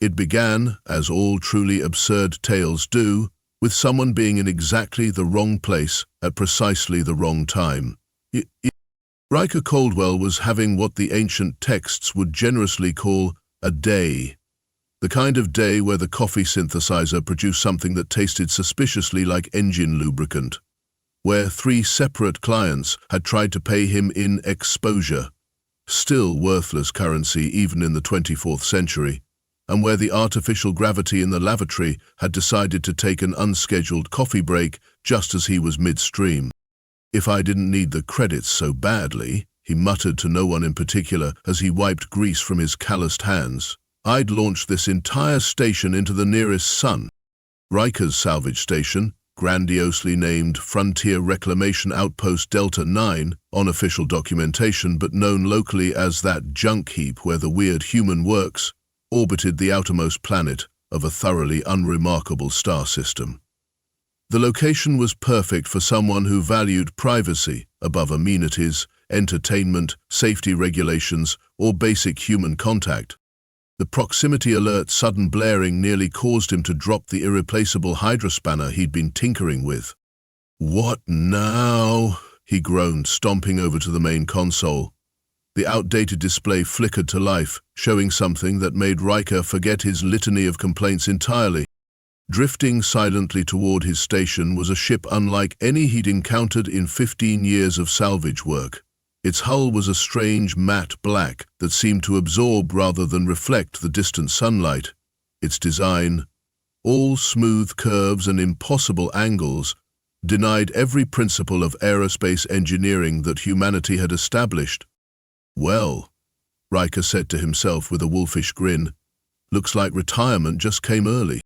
It began, as all truly absurd tales do, with someone being in exactly the wrong place at precisely the wrong time. Ryker Caldwell was having what the ancient texts would generously call a day. The kind of day where the coffee synthesizer produced something that tasted suspiciously like engine lubricant. Where 3 separate clients had tried to pay him in exposure, still worthless currency even in the 24th century, and where the artificial gravity in the lavatory had decided to take an unscheduled coffee break just as he was midstream. "If I didn't need the credits so badly," he muttered to no one in particular as he wiped grease from his calloused hands, "I'd launch this entire station into the nearest sun." Ryker's salvage station, grandiosely named Frontier Reclamation Outpost Delta 9 on official documentation but known locally as that junk heap where the weird human works, orbited the outermost planet of a thoroughly unremarkable star system. The location was perfect for someone who valued privacy above amenities, entertainment, safety regulations, or basic human contact. The proximity alert sudden blaring nearly caused him to drop the irreplaceable hydrospanner he'd been tinkering with. "What now?" he groaned, stomping over to the main console. The outdated display flickered to life, showing something that made Ryker forget his litany of complaints entirely. Drifting silently toward his station was a ship unlike any he'd encountered in 15 years of salvage work. Its hull was a strange matte black that seemed to absorb rather than reflect the distant sunlight. Its design, all smooth curves and impossible angles, denied every principle of aerospace engineering that humanity had established. "Well," Ryker said to himself with a wolfish grin, "looks like retirement just came early."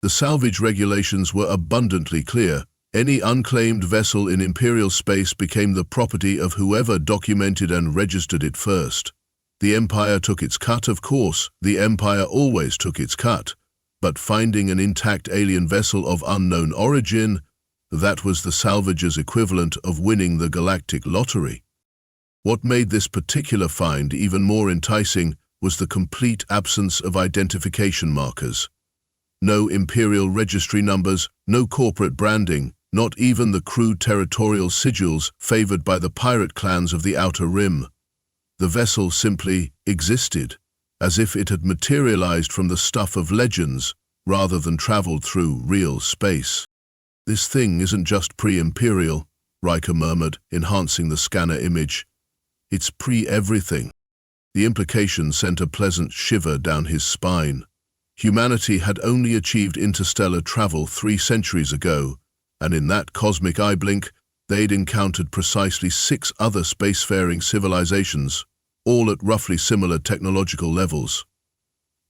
The salvage regulations were abundantly clear. Any unclaimed vessel in Imperial space became the property of whoever documented and registered it first. The Empire took its cut, of course. The Empire always took its cut. But finding an intact alien vessel of unknown origin, that was the salvage's equivalent of winning the Galactic lottery. What made this particular find even more enticing was the complete absence of identification markers. No Imperial registry numbers, no corporate branding, not even the crude territorial sigils favored by the pirate clans of the Outer Rim. The vessel simply existed, as if it had materialized from the stuff of legends rather than traveled through real space. "This thing isn't just pre-Imperial," Ryker murmured, enhancing the scanner image. "It's pre-everything." The implication sent a pleasant shiver down his spine. Humanity had only achieved interstellar travel 3 centuries ago, and in that cosmic eye blink, they'd encountered precisely 6 other spacefaring civilizations, all at roughly similar technological levels.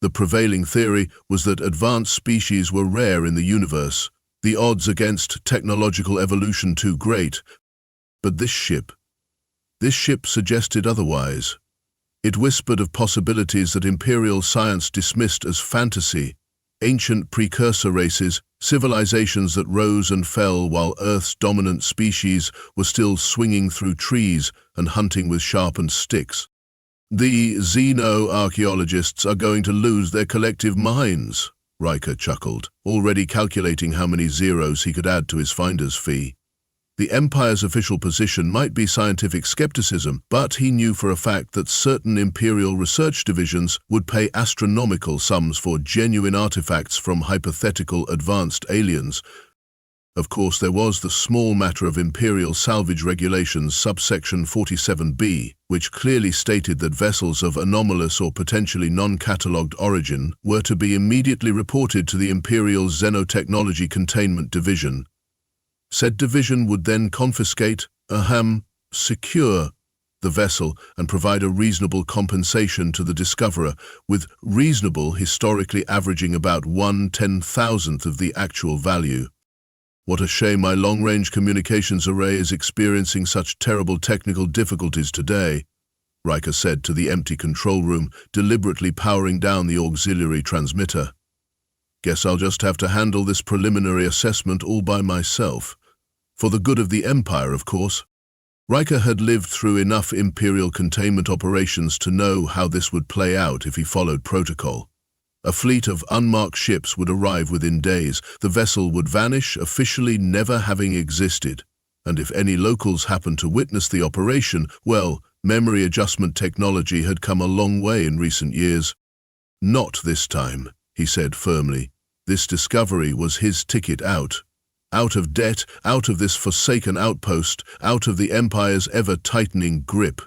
The prevailing theory was that advanced species were rare in the universe, the odds against technological evolution too great. But this ship suggested otherwise. It whispered of possibilities that Imperial science dismissed as fantasy, ancient precursor races, civilizations that rose and fell while Earth's dominant species were still swinging through trees and hunting with sharpened sticks. "The xeno-archaeologists are going to lose their collective minds," Ryker chuckled, already calculating how many zeros he could add to his finder's fee. The Empire's official position might be scientific skepticism, but he knew for a fact that certain Imperial research divisions would pay astronomical sums for genuine artifacts from hypothetical advanced aliens. Of course, there was the small matter of Imperial salvage regulations subsection 47B, which clearly stated that vessels of anomalous or potentially non-catalogued origin were to be immediately reported to the Imperial Xenotechnology Containment Division. Said division would then confiscate, secure the vessel and provide a reasonable compensation to the discoverer, with reasonable historically averaging about 1/10,000th of the actual value. "What a shame my long-range communications array is experiencing such terrible technical difficulties today," Ryker said to the empty control room, deliberately powering down the auxiliary transmitter. "Guess I'll just have to handle this preliminary assessment all by myself. For the good of the Empire, of course." Ryker had lived through enough Imperial containment operations to know how this would play out if he followed protocol. A fleet of unmarked ships would arrive within days. The vessel would vanish, officially never having existed. And if any locals happened to witness the operation, well, memory adjustment technology had come a long way in recent years. Not this time, he said firmly. This discovery was his ticket out. Out of debt, out of this forsaken outpost, out of the Empire's ever-tightening grip.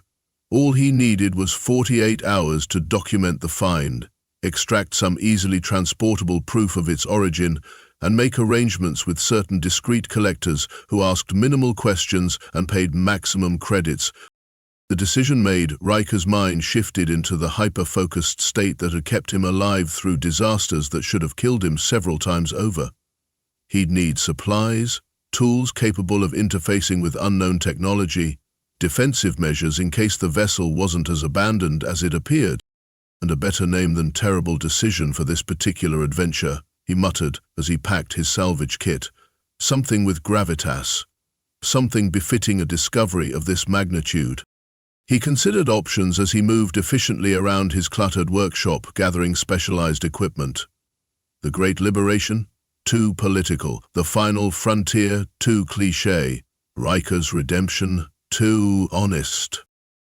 All he needed was 48 hours to document the find, extract some easily transportable proof of its origin, and make arrangements with certain discreet collectors who asked minimal questions and paid maximum credits. The decision made, Ryker's mind shifted into the hyper-focused state that had kept him alive through disasters that should have killed him several times over. He'd need supplies, tools capable of interfacing with unknown technology, defensive measures in case the vessel wasn't as abandoned as it appeared, and a better name than terrible decision for this particular adventure, he muttered as he packed his salvage kit. Something with gravitas, something befitting a discovery of this magnitude. He considered options as he moved efficiently around his cluttered workshop, gathering specialized equipment. The Great Liberation? Too political. The Final Frontier? Too cliché. Ryker's redemption? Too honest.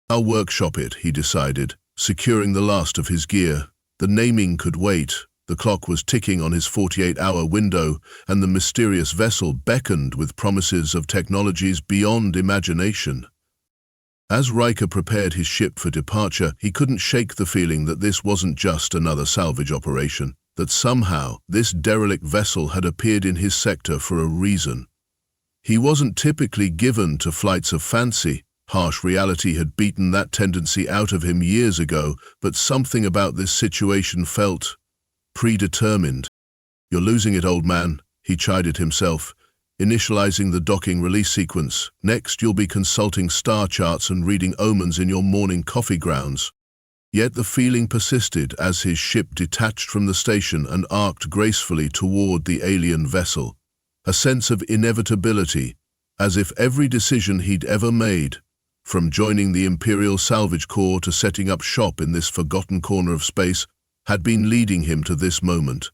I'll workshop it, he decided, securing the last of his gear. The naming could wait. The clock was ticking on his 48-hour window, and the mysterious vessel beckoned with promises of technologies beyond imagination. As Ryker prepared his ship for departure, he couldn't shake the feeling that this wasn't just another salvage operation, that somehow this derelict vessel had appeared in his sector for a reason. He wasn't typically given to flights of fancy. Harsh reality had beaten that tendency out of him years ago, but something about this situation felt predetermined. You're losing it, old man, he chided himself, initializing the docking release sequence. Next, you'll be consulting star charts and reading omens in your morning coffee grounds. Yet the feeling persisted as his ship detached from the station and arced gracefully toward the alien vessel. A sense of inevitability, as if every decision he'd ever made, from joining the Imperial Salvage Corps to setting up shop in this forgotten corner of space, had been leading him to this moment.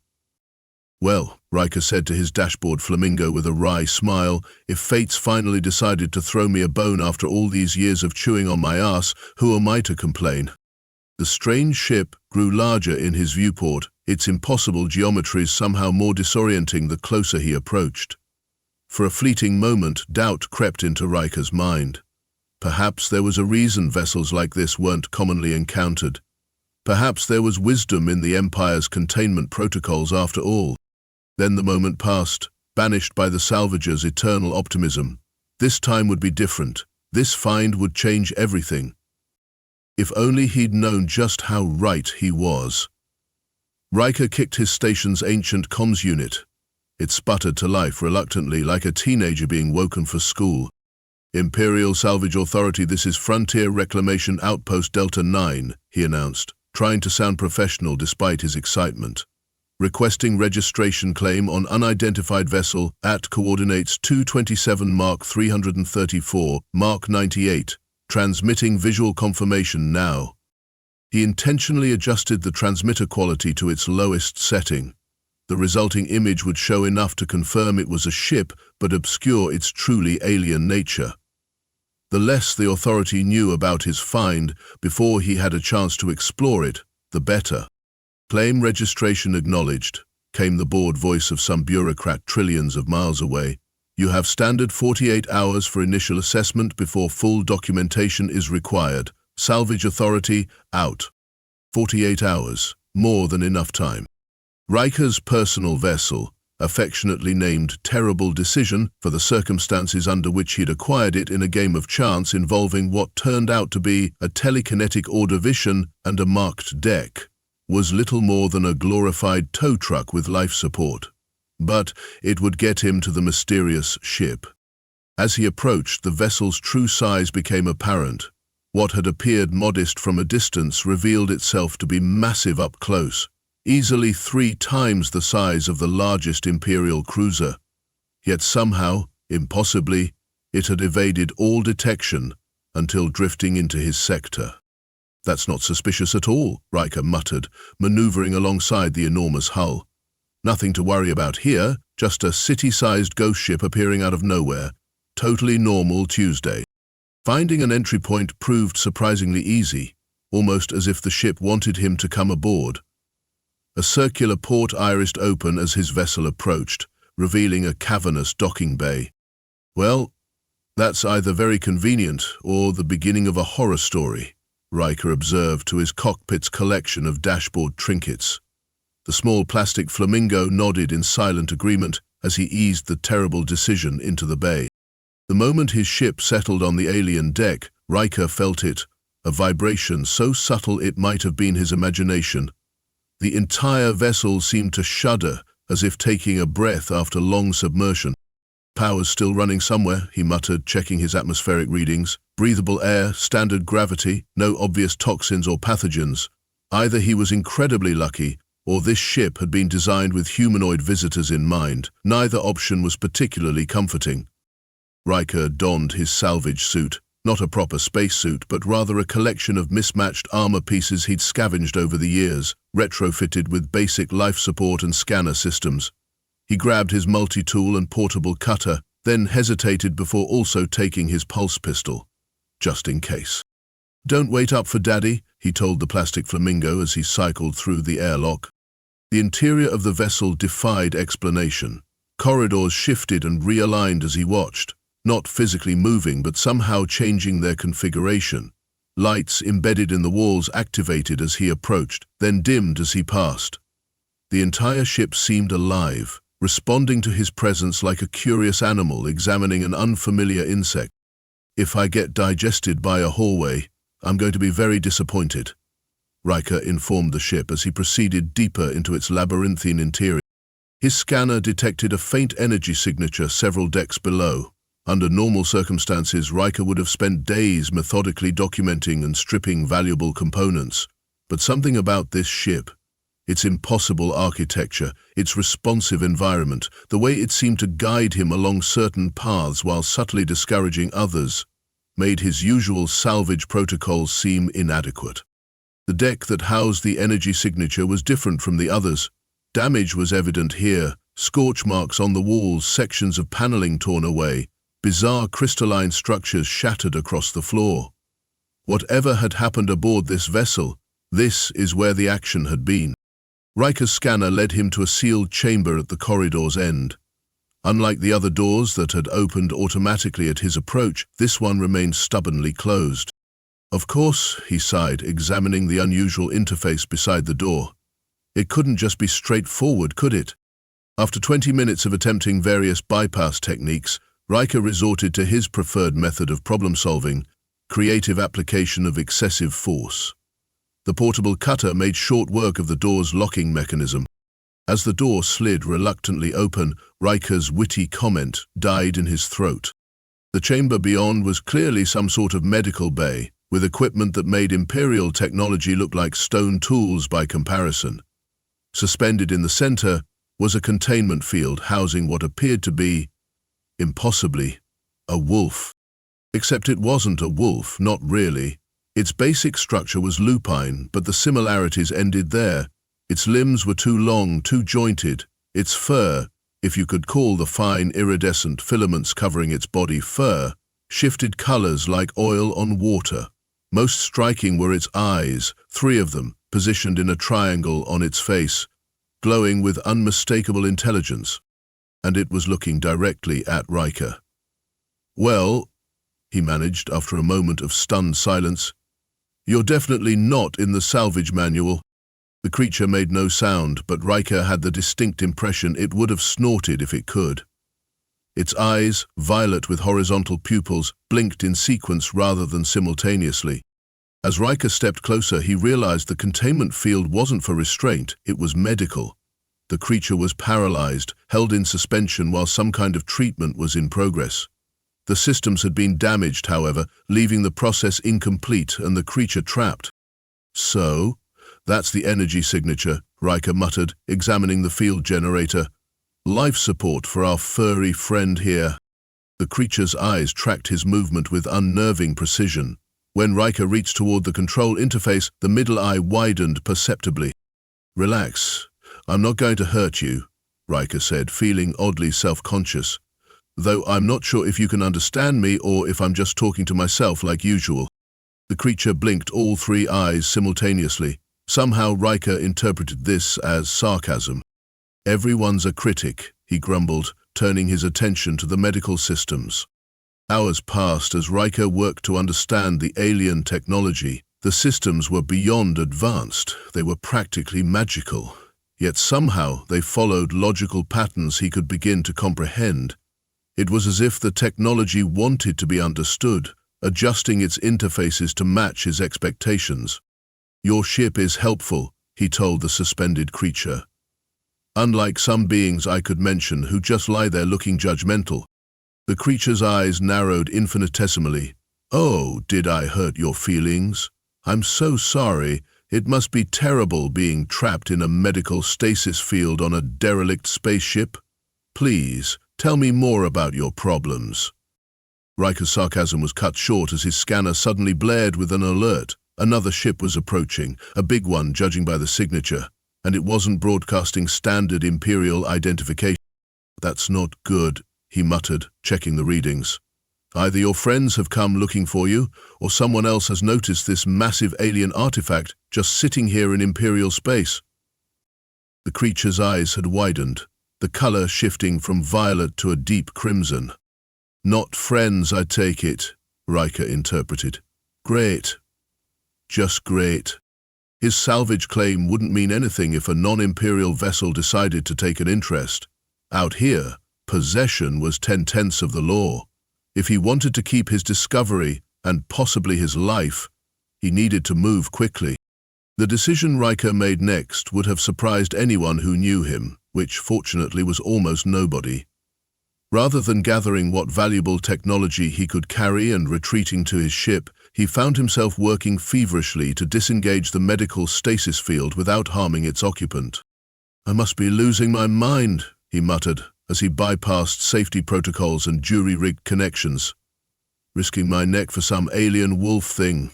Well, Ryker said to his dashboard flamingo with a wry smile, if fate's finally decided to throw me a bone after all these years of chewing on my ass, who am I to complain? The strange ship grew larger in his viewport, its impossible geometries somehow more disorienting the closer he approached. For a fleeting moment, doubt crept into Ryker's mind. Perhaps there was a reason vessels like this weren't commonly encountered. Perhaps there was wisdom in the Empire's containment protocols after all. Then the moment passed, banished by the salvager's eternal optimism. This time would be different. This find would change everything. If only he'd known just how right he was. Ryker kicked his station's ancient comms unit. It sputtered to life reluctantly, like a teenager being woken for school. Imperial Salvage Authority, this is Frontier Reclamation Outpost Delta 9, he announced, trying to sound professional despite his excitement. Requesting registration claim on unidentified vessel at coordinates 227 Mark 334, Mark 98. Transmitting visual confirmation now. He intentionally adjusted the transmitter quality to its lowest setting. The resulting image would show enough to confirm it was a ship, but obscure its truly alien nature. The less the authority knew about his find before he had a chance to explore it, the better. Claim registration acknowledged, came the bored voice of some bureaucrat trillions of miles away. You have standard 48 hours for initial assessment before full documentation is required. Salvage Authority, out. 48 hours, more than enough time. Ryker's personal vessel, affectionately named Terrible Decision for the circumstances under which he'd acquired it in a game of chance involving what turned out to be a telekinetic ordovision and a marked deck, was little more than a glorified tow truck with life support. But it would get him to the mysterious ship. As he approached, the vessel's true size became apparent. What had appeared modest from a distance revealed itself to be massive up close, easily 3 times the size of the largest Imperial cruiser. Yet somehow, impossibly, it had evaded all detection until drifting into his sector. That's not suspicious at all, Ryker muttered, maneuvering alongside the enormous hull. Nothing to worry about here, just a city-sized ghost ship appearing out of nowhere. Totally normal Tuesday. Finding an entry point proved surprisingly easy, almost as if the ship wanted him to come aboard. A circular port irised open as his vessel approached, revealing a cavernous docking bay. Well, that's either very convenient or the beginning of a horror story, Ryker observed to his cockpit's collection of dashboard trinkets. The small plastic flamingo nodded in silent agreement as he eased the terrible decision into the bay. The moment his ship settled on the alien deck, Ryker felt it, a vibration so subtle it might have been his imagination. The entire vessel seemed to shudder, as if taking a breath after long submersion. Power's still running somewhere, he muttered, checking his atmospheric readings. Breathable air, standard gravity, no obvious toxins or pathogens. Either he was incredibly lucky, or this ship had been designed with humanoid visitors in mind. Neither option was particularly comforting. Ryker donned his salvage suit, not a proper spacesuit, but rather a collection of mismatched armor pieces he'd scavenged over the years, retrofitted with basic life support and scanner systems. He grabbed his multi-tool and portable cutter, then hesitated before also taking his pulse pistol, just in case. "Don't wait up for Daddy," he told the plastic flamingo as he cycled through the airlock. The interior of the vessel defied explanation. Corridors shifted and realigned as he watched, not physically moving but somehow changing their configuration. Lights embedded in the walls activated as he approached, then dimmed as he passed. The entire ship seemed alive, responding to his presence like a curious animal examining an unfamiliar insect. "If I get digested by a hallway, I'm going to be very disappointed," Ryker informed the ship as he proceeded deeper into its labyrinthine interior. His scanner detected a faint energy signature several decks below. Under normal circumstances, Ryker would have spent days methodically documenting and stripping valuable components. But something about this ship, its impossible architecture, its responsive environment, the way it seemed to guide him along certain paths while subtly discouraging others, made his usual salvage protocols seem inadequate. The deck that housed the energy signature was different from the others. Damage was evident here, scorch marks on the walls, sections of paneling torn away, bizarre crystalline structures shattered across the floor. Whatever had happened aboard this vessel, this is where the action had been. Ryker's scanner led him to a sealed chamber at the corridor's end. Unlike the other doors that had opened automatically at his approach, this one remained stubbornly closed. "Of course," he sighed, examining the unusual interface beside the door. "It couldn't just be straightforward, could it?" After 20 minutes of attempting various bypass techniques, Ryker resorted to his preferred method of problem-solving, creative application of excessive force. The portable cutter made short work of the door's locking mechanism. As the door slid reluctantly open, Ryker's witty comment died in his throat. The chamber beyond was clearly some sort of medical bay, with equipment that made Imperial technology look like stone tools by comparison. Suspended in the center was a containment field housing what appeared to be, impossibly, a wolf. Except it wasn't a wolf, not really. Its basic structure was lupine, but the similarities ended there. Its limbs were too long, too jointed. Its fur, if you could call the fine iridescent filaments covering its body fur, shifted colors like oil on water. Most striking were its eyes, 3 of them, positioned in a triangle on its face, glowing with unmistakable intelligence. And it was looking directly at Ryker. "Well," he managed after a moment of stunned silence, "you're definitely not in the salvage manual." The creature made no sound, but Ryker had the distinct impression it would have snorted if it could. Its eyes, violet with horizontal pupils, blinked in sequence rather than simultaneously. As Ryker stepped closer, he realized the containment field wasn't for restraint, it was medical. The creature was paralyzed, held in suspension while some kind of treatment was in progress. The systems had been damaged, however, leaving the process incomplete and the creature trapped. "So, that's the energy signature," Ryker muttered, examining the field generator. "Life support for our furry friend here." The creature's eyes tracked his movement with unnerving precision. When Ryker reached toward the control interface, the middle eye widened perceptibly. "Relax. I'm not going to hurt you," Ryker said, feeling oddly self-conscious. "Though I'm not sure if you can understand me or if I'm just talking to myself like usual." The creature blinked all three eyes simultaneously. Somehow Ryker interpreted this as sarcasm. "Everyone's a critic," he grumbled, turning his attention to the medical systems. Hours passed as Ryker worked to understand the alien technology. The systems were beyond advanced. They were practically magical. Yet somehow they followed logical patterns he could begin to comprehend. It was as if the technology wanted to be understood, adjusting its interfaces to match his expectations. "Your ship is helpful," he told the suspended creature. "Unlike some beings I could mention who just lie there looking judgmental." The creature's eyes narrowed infinitesimally. "Oh, did I hurt your feelings? I'm so sorry. It must be terrible being trapped in a medical stasis field on a derelict spaceship. Please, tell me more about your problems." Ryker's sarcasm was cut short as his scanner suddenly blared with an alert. Another ship was approaching, a big one judging by the signature, and it wasn't broadcasting standard Imperial identification. "That's not good," he muttered, checking the readings. "Either your friends have come looking for you, or someone else has noticed this massive alien artifact just sitting here in Imperial space." The creature's eyes had widened, the color shifting from violet to a deep crimson. "Not friends, I take it," Ryker interpreted. "Great. Just great." His salvage claim wouldn't mean anything if a non-Imperial vessel decided to take an interest. Out here, possession was 10/10 of the law. If he wanted to keep his discovery, and possibly his life, he needed to move quickly. The decision Ryker made next would have surprised anyone who knew him, which fortunately was almost nobody. Rather than gathering what valuable technology he could carry and retreating to his ship, he found himself working feverishly to disengage the medical stasis field without harming its occupant. "I must be losing my mind," he muttered, as he bypassed safety protocols and jury-rigged connections. "Risking my neck for some alien wolf thing."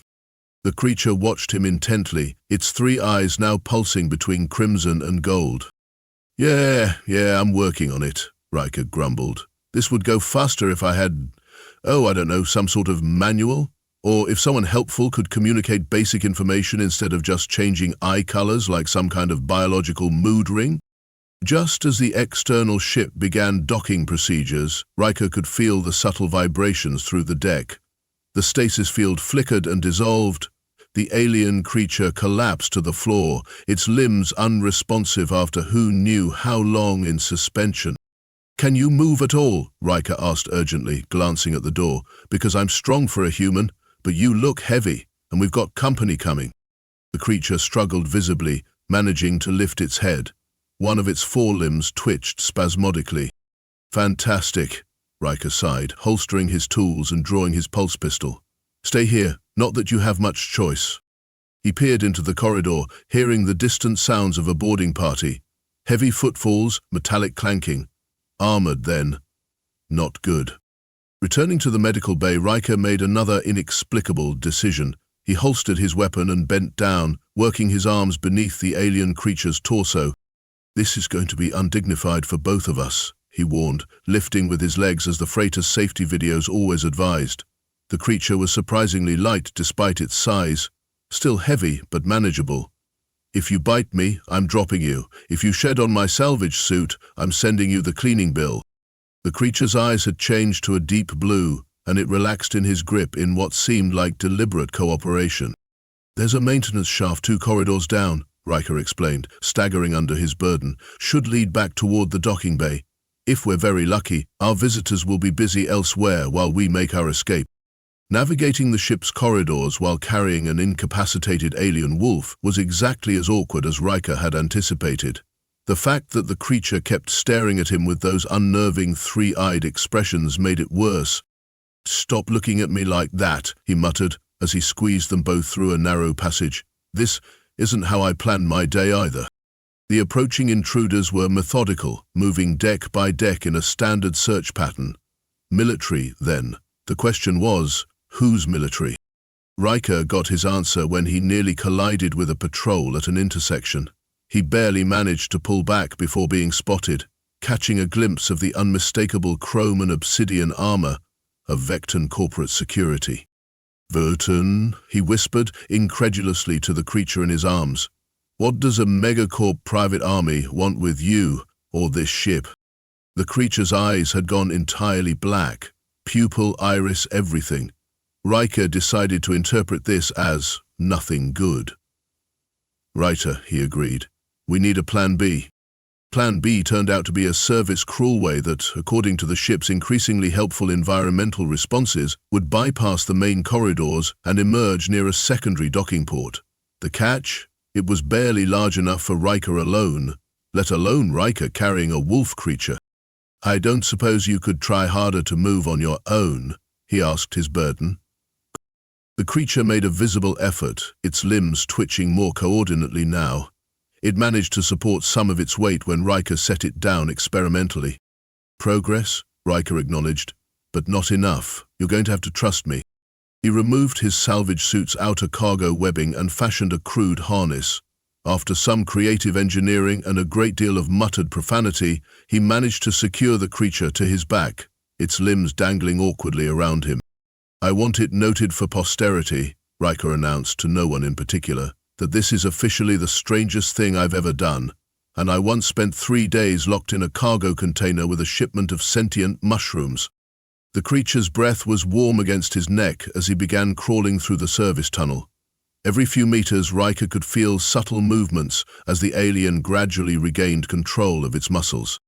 The creature watched him intently, its three eyes now pulsing between crimson and gold. Yeah, I'm working on it," Ryker grumbled. "This would go faster if I had, I don't know, some sort of manual? Or if someone helpful could communicate basic information instead of just changing eye colors like some kind of biological mood ring?" Just as the external ship began docking procedures, Ryker could feel the subtle vibrations through the deck. The stasis field flickered and dissolved. The alien creature collapsed to the floor, its limbs unresponsive after who knew how long in suspension. "Can you move at all?" Ryker asked urgently, glancing at the door. "Because I'm strong for a human, but you look heavy, and we've got company coming." The creature struggled visibly, managing to lift its head. One of its forelimbs twitched spasmodically. "Fantastic," Ryker sighed, holstering his tools and drawing his pulse pistol. "Stay here, not that you have much choice." He peered into the corridor, hearing the distant sounds of a boarding party. Heavy footfalls, metallic clanking. Armored then. Not good. Returning to the medical bay, Ryker made another inexplicable decision. He holstered his weapon and bent down, working his arms beneath the alien creature's torso. "This is going to be undignified for both of us," he warned, lifting with his legs as the freighter's safety videos always advised. The creature was surprisingly light despite its size, still heavy but manageable. "If you bite me, I'm dropping you. If you shed on my salvage suit, I'm sending you the cleaning bill." The creature's eyes had changed to a deep blue, and it relaxed in his grip in what seemed like deliberate cooperation. "There's a maintenance shaft 2 corridors down," Ryker explained, staggering under his burden. "Should lead back toward the docking bay. If we're very lucky, our visitors will be busy elsewhere while we make our escape." Navigating the ship's corridors while carrying an incapacitated alien wolf was exactly as awkward as Ryker had anticipated. The fact that the creature kept staring at him with those unnerving three-eyed expressions made it worse. "Stop looking at me like that," he muttered as he squeezed them both through a narrow passage. "This isn't how I planned my day either." The approaching intruders were methodical, moving deck by deck in a standard search pattern. Military, then. The question was, whose military? Ryker got his answer when he nearly collided with a patrol at an intersection. He barely managed to pull back before being spotted, catching a glimpse of the unmistakable chrome and obsidian armor of Vecton Corporate Security. "Vecton," he whispered incredulously to the creature in his arms. "What does a megacorp private army want with you or this ship?" The creature's eyes had gone entirely black, pupil, iris, everything. Ryker decided to interpret this as nothing good. "Ryder," he agreed. "We need a Plan B." Plan B turned out to be a service crawlway that, according to the ship's increasingly helpful environmental responses, would bypass the main corridors and emerge near a secondary docking port. The catch? It was barely large enough for Ryker alone, let alone Ryker carrying a wolf creature. "I don't suppose you could try harder to move on your own?" he asked his burden. The creature made a visible effort, its limbs twitching more coordinately now. It managed to support some of its weight when Ryker set it down experimentally. "Progress," Ryker acknowledged, "but not enough. You're going to have to trust me." He removed his salvage suit's outer cargo webbing and fashioned a crude harness. After some creative engineering and a great deal of muttered profanity, he managed to secure the creature to his back, its limbs dangling awkwardly around him. "I want it noted for posterity," Ryker announced to no one in particular, "that this is officially the strangest thing I've ever done, and I once spent 3 days locked in a cargo container with a shipment of sentient mushrooms." The creature's breath was warm against his neck as he began crawling through the service tunnel. Every few meters, Ryker could feel subtle movements as the alien gradually regained control of its muscles.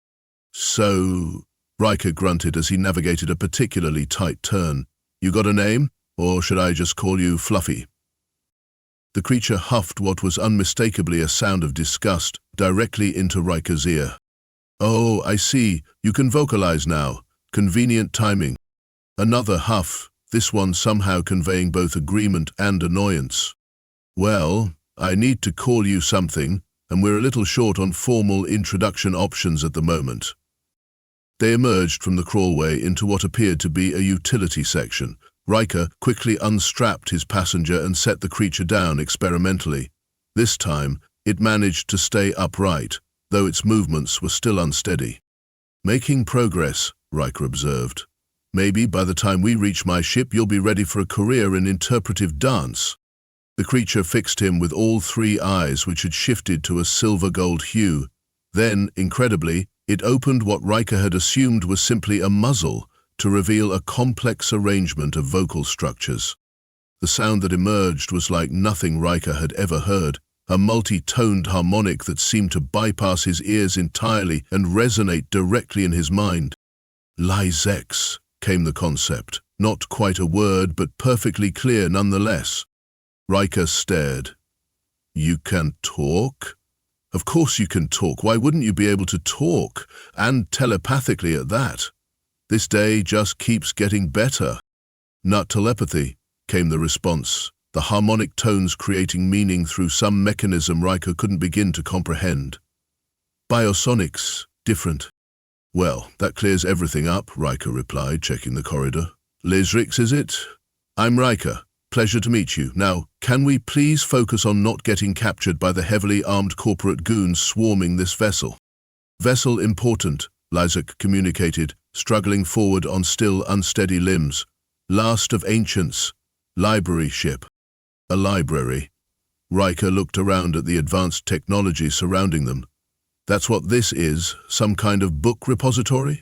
"So," Ryker grunted as he navigated a particularly tight turn, "you got a name, or should I just call you Fluffy?" The creature huffed what was unmistakably a sound of disgust directly into Ryker's ear. "Oh, I see. You can vocalize now. Convenient timing." Another huff, this one somehow conveying both agreement and annoyance. "Well, I need to call you something, and we're a little short on formal introduction options at the moment." They emerged from the crawlway into what appeared to be a utility section. Ryker quickly unstrapped his passenger and set the creature down experimentally. This time, it managed to stay upright, though its movements were still unsteady. "Making progress," Ryker observed. "Maybe by the time we reach my ship, you'll be ready for a career in interpretive dance." The creature fixed him with all 3 eyes, which had shifted to a silver-gold hue. Then, incredibly, it opened what Ryker had assumed was simply a muzzle, to reveal a complex arrangement of vocal structures. The sound that emerged was like nothing Ryker had ever heard, a multi-toned harmonic that seemed to bypass his ears entirely and resonate directly in his mind. "Lyzrix," came the concept, not quite a word, but perfectly clear nonetheless. Ryker stared. "You can talk?" "Of course you can talk. Why wouldn't you be able to talk? And telepathically at that. This day just keeps getting better." "Not telepathy," came the response, the harmonic tones creating meaning through some mechanism Ryker couldn't begin to comprehend. "Biosonics, different." "Well, that clears everything up," Ryker replied, checking the corridor. "Lyzrix, is it? I'm Ryker. Pleasure to meet you. Now, can we please focus on not getting captured by the heavily armed corporate goons swarming this vessel?" "Vessel important," Lyzrix communicated, struggling forward on still unsteady limbs. "Last of ancients. Library ship." "A library?" Ryker looked around at the advanced technology surrounding them. "That's what this is, some kind of book repository?"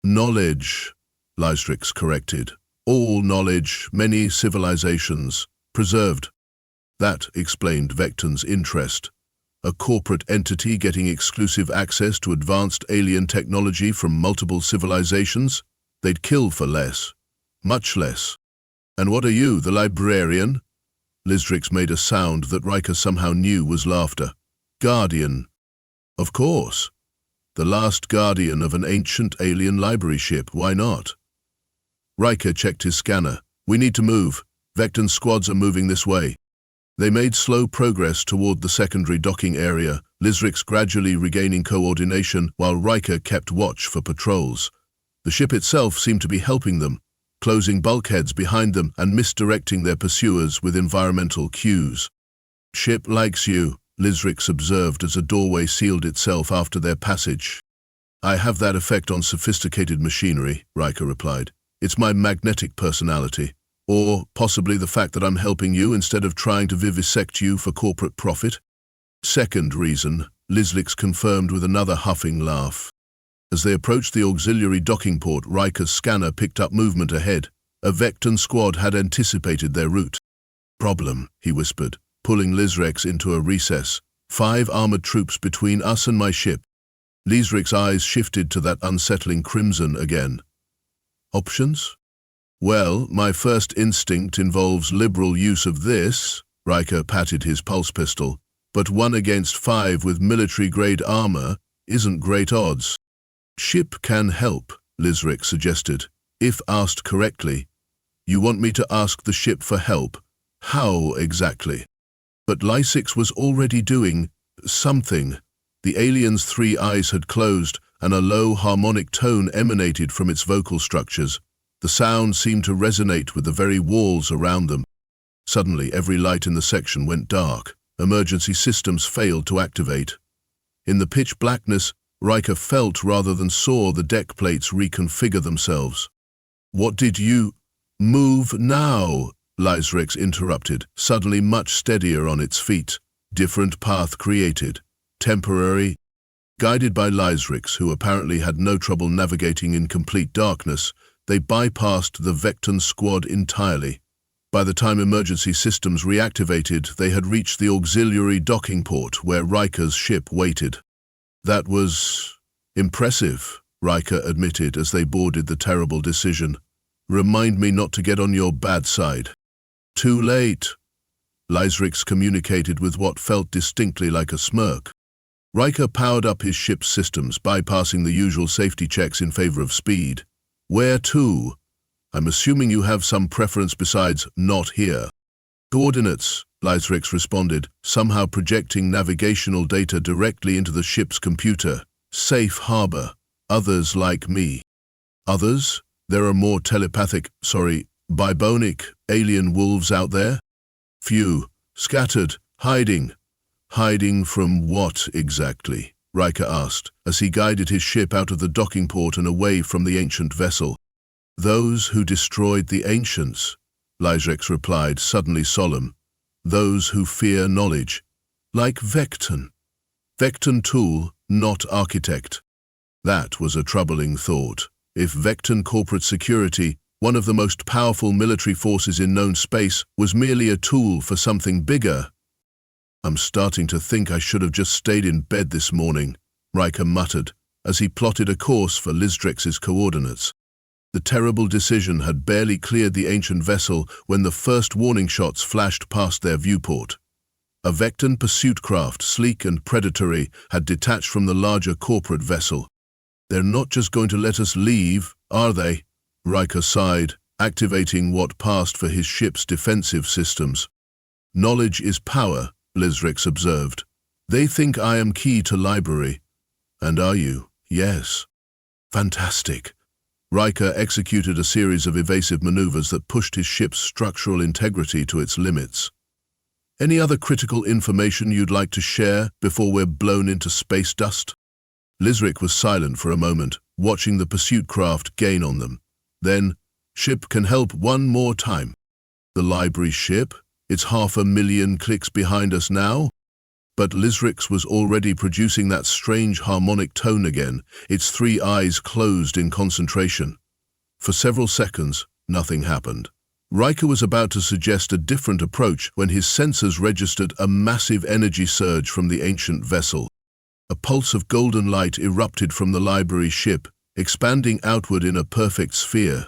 "Knowledge," Lyzrix corrected. "All knowledge, many civilizations, preserved." That explained Vecton's interest. A corporate entity getting exclusive access to advanced alien technology from multiple civilizations? They'd kill for less. Much less. "And what are you, the librarian?" Lyzrix made a sound that Ryker somehow knew was laughter. "Guardian." "Of course. The last guardian of an ancient alien library ship, why not?" Ryker checked his scanner. "We need to move. Vecton squads are moving this way." They made slow progress toward the secondary docking area, Lyzrix gradually regaining coordination while Ryker kept watch for patrols. The ship itself seemed to be helping them. closing bulkheads behind them and misdirecting their pursuers with environmental cues. "Ship likes you," Lyzrix observed as a doorway sealed itself after their passage. "I have that effect on sophisticated machinery," Ryker replied. "It's my magnetic personality. Or possibly the fact that I'm helping you instead of trying to vivisect you for corporate profit." "Second reason," Lyzrix confirmed with another huffing laugh. As they approached the auxiliary docking port, Ryker's scanner picked up movement ahead. A Vecton squad had anticipated their route. "Problem," he whispered, pulling Lyzrix into a recess. "5 armored troops between us and my ship." Lyzrix's eyes shifted to that unsettling crimson again. "Options?" "Well, my first instinct involves liberal use of this," Ryker patted his pulse pistol, "but 1 against 5 with military-grade armor isn't great odds." "Ship can help," Lyzrix suggested, "if asked correctly." "You want me to ask the ship for help? How exactly?" But Lyzrix was already doing something. The alien's 3 eyes had closed, and a low harmonic tone emanated from its vocal structures. The sound seemed to resonate with the very walls around them. Suddenly, every light in the section went dark. Emergency systems failed to activate. In the pitch blackness, Ryker felt rather than saw the deck plates reconfigure themselves. "What did you move now?" Lyzrix interrupted, suddenly much steadier on its feet. "Different path created. Temporary." Guided by Lyzrix, who apparently had no trouble navigating in complete darkness, they bypassed the Vecton squad entirely. By the time emergency systems reactivated, they had reached the auxiliary docking port where Ryker's ship waited. "That was impressive," Ryker admitted as they boarded the terrible decision. "Remind me not to get on your bad side." "Too late," Lyzrix communicated with what felt distinctly like a smirk. Ryker powered up his ship's systems, bypassing the usual safety checks in favor of speed. "Where to? I'm assuming you have some preference besides not here." "Coordinates," Lyzrix responded, somehow projecting navigational data directly into the ship's computer. "Safe harbor. Others like me." "Others? There are more bibonic alien wolves out there?" "Few. Scattered. Hiding." "Hiding from what exactly?" Ryker asked, as he guided his ship out of the docking port and away from the ancient vessel. "Those who destroyed the ancients," Lyzrix replied, suddenly solemn. "Those who fear knowledge. Like Vecton. Vecton tool, not architect." That was a troubling thought. If Vecton Corporate Security, one of the most powerful military forces in known space, was merely a tool for something bigger. "I'm starting to think I should have just stayed in bed this morning," Ryker muttered, as he plotted a course for Lyzrix's coordinates. The terrible decision had barely cleared the ancient vessel when the first warning shots flashed past their viewport. A Vecton pursuit craft, sleek and predatory, had detached from the larger corporate vessel. "They're not just going to let us leave, are they?" Ryker sighed, activating what passed for his ship's defensive systems. "Knowledge is power," Lyzrix observed. "They think I am key to library." "And are you?" "Yes." "Fantastic." Ryker executed a series of evasive maneuvers that pushed his ship's structural integrity to its limits. "Any other critical information you'd like to share before we're blown into space dust?" Lyzrix was silent for a moment, watching the pursuit craft gain on them. Then, "Ship can help one more time." "The library ship? It's 500,000 clicks behind us now?" But Lyzrix was already producing that strange harmonic tone again, its 3 eyes closed in concentration. For several seconds, nothing happened. Ryker was about to suggest a different approach when his sensors registered a massive energy surge from the ancient vessel. A pulse of golden light erupted from the library ship, expanding outward in a perfect sphere.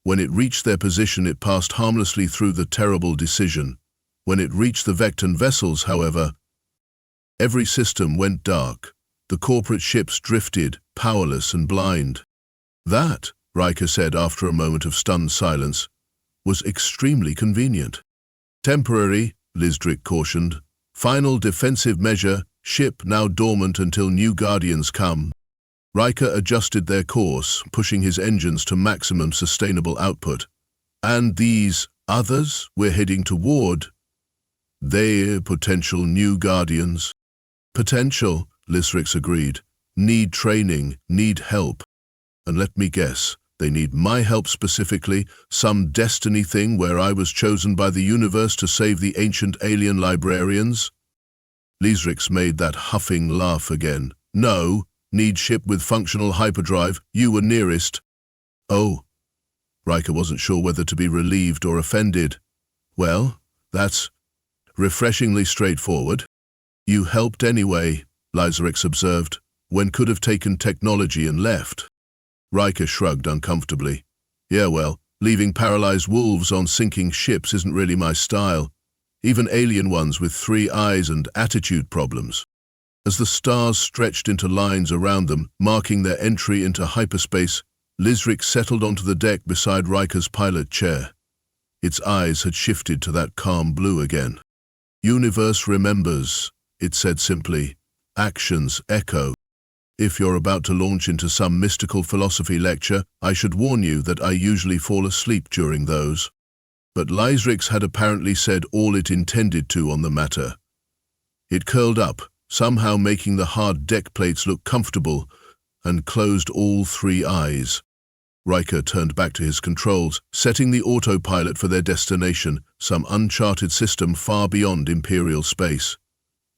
When it reached their position, it passed harmlessly through the terrible decision. When it reached the Vecton vessels, however, every system went dark. The corporate ships drifted, powerless and blind. "That," Ryker said after a moment of stunned silence, "was extremely convenient." "Temporary," Lyzrix cautioned. "Final defensive measure, ship now dormant until new guardians come." Ryker adjusted their course, pushing his engines to maximum sustainable output. And these others we're heading toward, they're potential new guardians. Potential, Lyzrix agreed. Need training, need help. And let me guess, they need my help specifically, some destiny thing where I was chosen by the universe to save the ancient alien librarians? Lyzrix made that huffing laugh again. No, need ship with functional hyperdrive, you were nearest. Oh. Ryker wasn't sure whether to be relieved or offended. Well, that's refreshingly straightforward. You helped anyway, Lyzrix observed, when could have taken technology and left. Ryker shrugged uncomfortably. Yeah, well, leaving paralyzed wolves on sinking ships isn't really my style. Even alien ones with 3 eyes and attitude problems. As the stars stretched into lines around them, marking their entry into hyperspace, Lyzrix settled onto the deck beside Ryker's pilot chair. Its eyes had shifted to that calm blue again. Universe remembers, it said simply. Actions echo. If you're about to launch into some mystical philosophy lecture, I should warn you that I usually fall asleep during those. But Lyzrix had apparently said all it intended to on the matter. It curled up, somehow making the hard deck plates look comfortable, and closed all 3 eyes. Ryker turned back to his controls, setting the autopilot for their destination, some uncharted system far beyond Imperial space.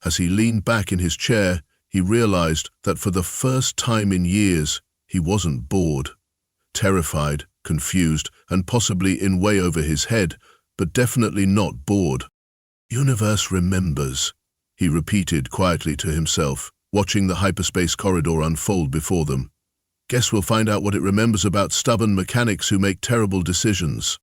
As he leaned back in his chair, he realized that for the first time in years, he wasn't bored. Terrified, confused, and possibly in way over his head, but definitely not bored. Universe remembers, he repeated quietly to himself, watching the hyperspace corridor unfold before them. Guess we'll find out what it remembers about stubborn mechanics who make terrible decisions.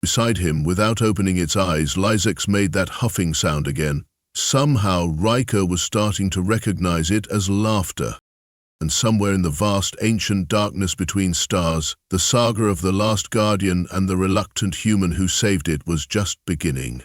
Beside him, without opening its eyes, Lyzrix made that huffing sound again. Somehow, Ryker was starting to recognize it as laughter. And somewhere in the vast ancient darkness between stars, the saga of the last guardian and the reluctant human who saved it was just beginning.